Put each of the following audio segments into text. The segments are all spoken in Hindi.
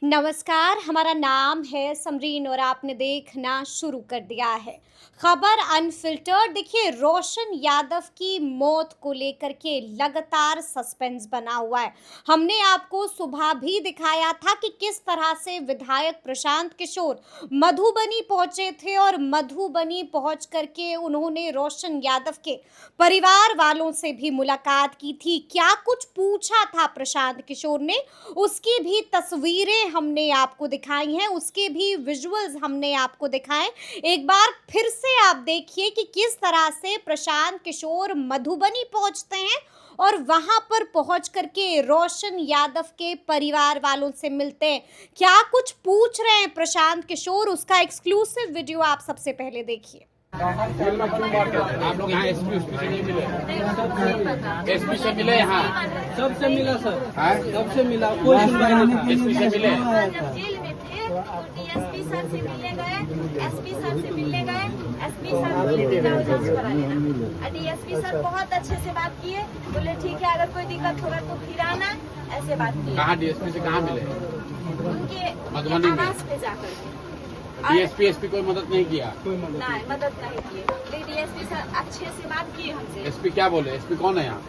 नमस्कार, हमारा नाम है समरीन और आपने देखना शुरू कर दिया है खबर अनफिल्टर्ड। देखिए, रोशन यादव की मौत को लेकर के लगातार सस्पेंस बना हुआ है। हमने आपको सुबह भी दिखाया था कि किस तरह से विधायक प्रशांत किशोर मधुबनी पहुंचे थे और मधुबनी पहुंच करके उन्होंने रोशन यादव के परिवार वालों से भी मुलाकात की थी। क्या कुछ पूछा था प्रशांत किशोर ने, उसकी भी तस्वीरें हमने आपको दिखाई हैं, उसके भी विजुअल्स हमने आपको दिखाए। एक बार फिर से आप देखिए कि किस तरह से प्रशांत किशोर मधुबनी पहुंचते हैं और वहां पर पहुंच करके रोशन यादव के परिवार वालों से मिलते हैं। क्या कुछ पूछ रहे हैं प्रशांत किशोर, उसका एक्सक्लूसिव वीडियो आप सबसे पहले देखिए। आप लोग यहाँ एसपी से नहीं मिले? एसपी से मिले? यहाँ सबसे मिला सर, सबसे मिला, कोई सुनवाई नहीं। एसपी से मिले? जब जेल में थे तो डीएसपी सर से मिलने गए, एसपी सर से मिलने गए। एसपी सर बोले कि जाओ जांच करा लेना। डीएसपी सर बहुत अच्छे से बात किए, बोले ठीक है अगर कोई दिक्कत होगा तो फिर आना, ऐसे बात की। कहाँ डीएसपी से कहाँ मिले? उनके मधुबनी में? आवास पे जाकर डीएसपी एसपी कोई मदद नहीं किया? नहीं, मदद नहीं की। लेकिन डीएसपी सर अच्छे से बात किए हमसे। एसपी क्या बोले? एसपी कौन है यहाँ?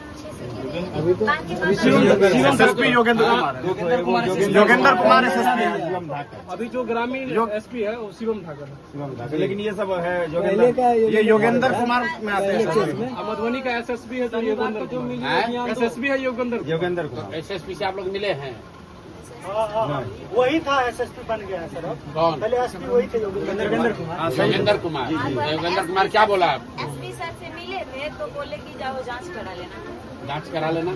SSP Yogendra Kumar SSP. अभी जो ग्रामीण एसपी है वो शिवम ठाकर, लेकिन ये सब है ये योगेंद्र कुमार में आते हैं। मधुबनी का एसएसपी है तो योगेंद्र एसएसपी है योगेंद्र कुमार। एसएसपी से आप लोग मिले हैं? वही था, एसएसपी बन गया है सर। कौन? पहले एसपी वही थे, योगेंद्र कुमार। योगेंद्र कुमार क्या बोला? एसपी सर से मिले थे तो बोले कि जाओ जांच करा लेना। जांच करा लेना।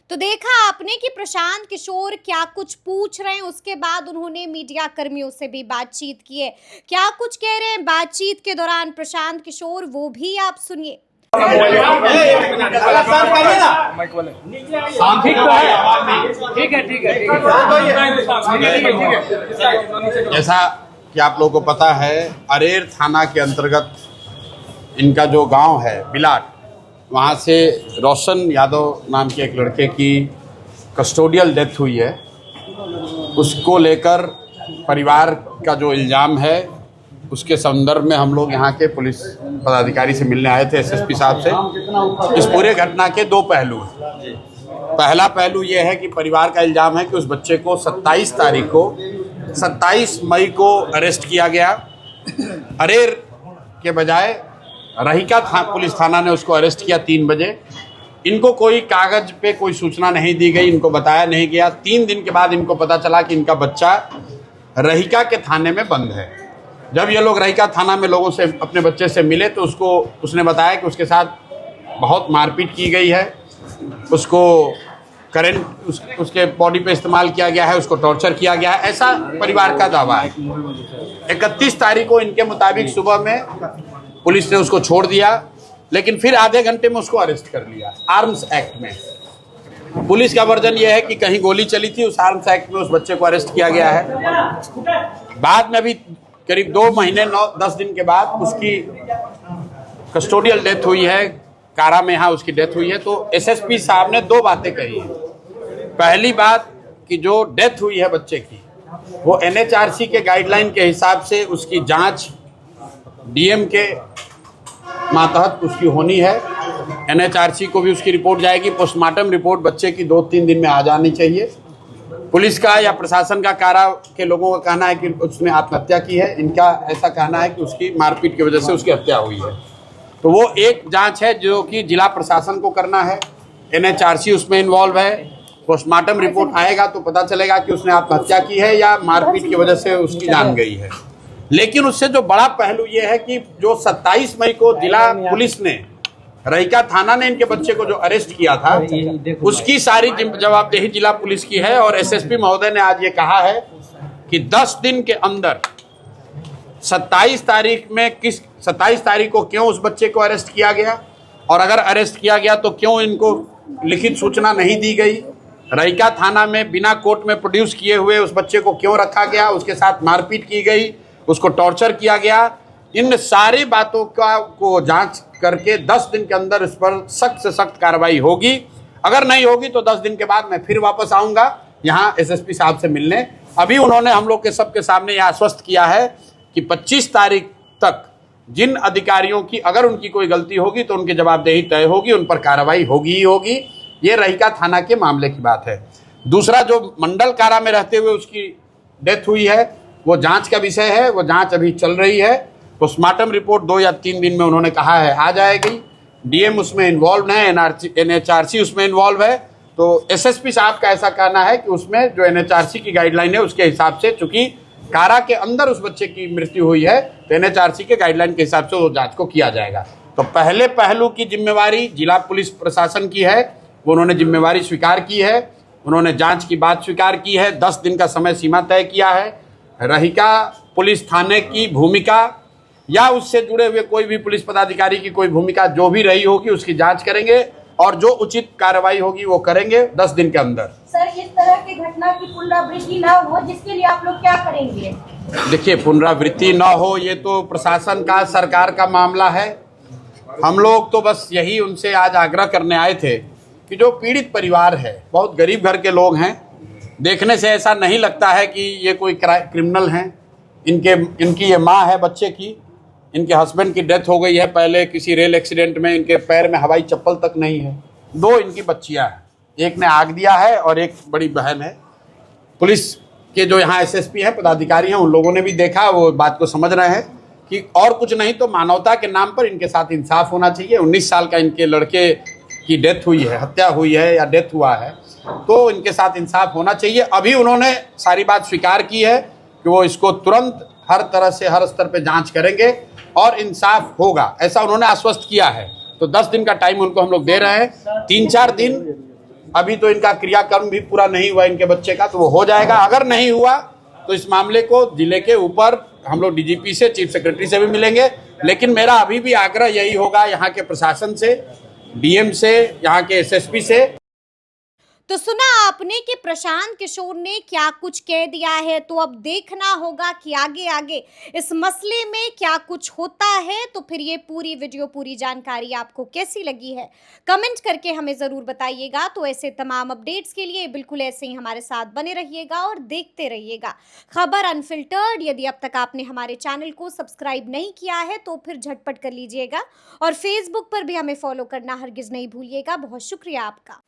तो देखा आपने कि प्रशांत किशोर क्या कुछ पूछ रहे हैं। उसके बाद उन्होंने मीडिया कर्मियों से भी बातचीत की है। क्या कुछ कह रहे हैं बातचीत के दौरान प्रशांत किशोर, वो भी आप सुनिए। जैसा कि आप लोगों को पता है, अरेर थाना के अंतर्गत इनका जो गांव है बिलाट, वहाँ से रोशन यादव नाम के एक लड़के की कस्टोडियल डेथ हुई है। उसको लेकर परिवार का जो इल्ज़ाम है उसके संदर्भ में हम लोग यहाँ के पुलिस पदाधिकारी से मिलने आए थे, एसएसपी साहब से। इस पूरे घटना के दो पहलू हैं। पहला पहलू ये है कि परिवार का इल्ज़ाम है कि उस बच्चे को 27 मई को अरेस्ट किया गया। अरेर के बजाय रहीका पुलिस थाना ने उसको अरेस्ट किया 3 बजे। इनको कोई कागज पे कोई सूचना नहीं दी गई, इनको बताया नहीं गया। 3 दिन के बाद इनको पता चला कि इनका बच्चा रहीका के थाने में बंद है। जब ये लोग रहीका थाना में लोगों से अपने बच्चे से मिले तो उसने बताया कि उसके साथ बहुत मारपीट की गई है, उसको करंट उसके बॉडी पे इस्तेमाल किया गया है, उसको टॉर्चर किया गया है, ऐसा परिवार का दावा है। 31 तारीख को इनके मुताबिक सुबह में पुलिस ने उसको छोड़ दिया, लेकिन फिर आधे घंटे में उसको अरेस्ट कर लिया आर्म्स एक्ट में। पुलिस का वर्जन यह है कि कहीं गोली चली थी, उस आर्म्स एक्ट में उस बच्चे को अरेस्ट किया गया है। बाद में भी करीब 2 महीने 9-10 दिन के बाद उसकी कस्टोडियल डेथ हुई है, कारा में यहाँ उसकी डेथ हुई है। तो एसएसपी साहब ने 2 बातें कही हैं। पहली बात कि जो डेथ हुई है बच्चे की, वो एनएचआरसी के गाइडलाइन के हिसाब से उसकी जांच डीएम के मातहत उसकी होनी है। एनएचआरसी को भी उसकी रिपोर्ट जाएगी। पोस्टमार्टम रिपोर्ट बच्चे की 2-3 दिन में आ जानी चाहिए। पुलिस का या प्रशासन का, कारा के लोगों का कहना है कि उसने आत्महत्या की है। इनका ऐसा कहना है कि उसकी मारपीट की वजह से उसकी हत्या हुई है। तो वो एक जांच है जो कि जिला प्रशासन को करना है। एनएचआरसी उसमें इन्वॉल्व है। पोस्टमार्टम रिपोर्ट आएगा तो पता चलेगा कि उसने आत्महत्या की है या मारपीट की वजह से उसकी जान गई है। लेकिन उससे जो बड़ा पहलू ये है कि जो 27 मई को जिला पुलिस ने, रहीका थाना ने इनके बच्चे को जो अरेस्ट किया था, उसकी सारी जवाबदेही जिला पुलिस की है। और एसएसपी महोदय ने आज ये कहा है कि 10 दिन के अंदर 27 तारीख को क्यों उस बच्चे को अरेस्ट किया गया, और अगर अरेस्ट किया गया तो क्यों इनको लिखित सूचना नहीं दी गई, रहीका थाना में बिना कोर्ट में प्रोड्यूस किए हुए उस बच्चे को क्यों रखा गया, उसके साथ मारपीट की गई, उसको टॉर्चर किया गया। इन सारी बातों को जांच करके 10 दिन के अंदर इस पर सख्त से सख्त कार्रवाई होगी। अगर नहीं होगी तो 10 दिन के बाद मैं फिर वापस आऊंगा यहाँ एसएसपी साहब से मिलने अभी उन्होंने हम लोग के सबके सामने यह आश्वस्त किया है कि 25 तारीख तक जिन अधिकारियों की अगर उनकी कोई गलती होगी तो उनकी जवाबदेही तय होगी, उन पर कार्रवाई होगी ही होगी। ये रहिका थाना के मामले की बात है। दूसरा, जो मंडल कारा में रहते हुए उसकी डेथ हुई है वो जांच का विषय है, वो जांच अभी चल रही है। पोस्टमार्टम रिपोर्ट 2 या 3 दिन में उन्होंने कहा है आ जाएगी। डीएम उसमें इन्वॉल्व है, एनएचआरसी उसमें इन्वॉल्व है। तो एसएसपी साहब का ऐसा कहना है कि उसमें जो एनएचआरसी की गाइडलाइन है उसके हिसाब से, चूंकि कारा के अंदर उस बच्चे की मृत्यु हुई है तो एनएचआरसी के गाइडलाइन के हिसाब से वो जांच को किया जाएगा। तो पहले पहलू की जिम्मेवारी जिला पुलिस प्रशासन की है, वो उन्होंने जिम्मेवारी स्वीकार की है, उन्होंने जांच की बात स्वीकार की है, 10 दिन का समय सीमा तय किया है। रहिका पुलिस थाने की भूमिका या उससे जुड़े हुए कोई भी पुलिस पदाधिकारी की कोई भूमिका जो भी रही होगी उसकी जांच करेंगे और जो उचित कार्रवाई होगी वो करेंगे 10 दिन के अंदर। सर, इस तरह की घटना की पुनरावृत्ति ना हो जिसके लिए आप लोग क्या करेंगे? देखिए, पुनरावृत्ति ना हो ये तो प्रशासन का, सरकार का मामला है। हम लोग तो बस यही उनसे आज आग्रह करने आए थे कि जो पीड़ित परिवार है, बहुत गरीब घर के लोग हैं, देखने से ऐसा नहीं लगता है कि ये कोई क्रिमिनल हैं। इनकी ये माँ है बच्चे की, इनके हस्बैंड की डेथ हो गई है पहले किसी रेल एक्सीडेंट में, इनके पैर में हवाई चप्पल तक नहीं है। 2 इनकी बच्चियां हैं, एक ने आग दिया है और एक बड़ी बहन है। पुलिस के जो यहाँ एसएसपी हैं, पदाधिकारी हैं, उन लोगों ने भी देखा, वो बात को समझ रहे हैं कि और कुछ नहीं तो मानवता के नाम पर इनके साथ इंसाफ होना चाहिए। 19 साल का इनके लड़के की डेथ हुई है, हत्या हुई है या डेथ हुआ है, तो इनके साथ इंसाफ होना चाहिए। अभी उन्होंने सारी बात स्वीकार की है कि वो इसको तुरंत हर तरह से हर स्तर पे जांच करेंगे और इंसाफ होगा, ऐसा उन्होंने आश्वस्त किया है। तो 10 दिन का टाइम उनको हम लोग दे रहे हैं। 3-4 दिन अभी तो इनका क्रियाक्रम भी पूरा नहीं हुआ इनके बच्चे का, तो वो हो जाएगा। अगर नहीं हुआ तो इस मामले को जिले के ऊपर हम लोग डीजीपी से, चीफ सेक्रेटरी से भी मिलेंगे। लेकिन मेरा अभी भी आग्रह यही होगा यहाँ के प्रशासन से, डीएम से, यहाँ के एसएसपी से। तो सुना आपने कि प्रशांत किशोर ने क्या कुछ कह दिया है। तो अब देखना होगा कि आगे आगे इस मसले में क्या कुछ होता है। तो फिर ये पूरी वीडियो, पूरी जानकारी आपको कैसी लगी है, कमेंट करके हमें ज़रूर बताइएगा। तो ऐसे तमाम अपडेट्स के लिए बिल्कुल ऐसे ही हमारे साथ बने रहिएगा और देखते रहिएगा खबर अनफिल्टर्ड। यदि अब तक आपने हमारे चैनल को सब्सक्राइब नहीं किया है तो फिर झटपट कर लीजिएगा और फेसबुक पर भी हमें फॉलो करना हरगिज़ नहीं भूलिएगा। बहुत शुक्रिया आपका।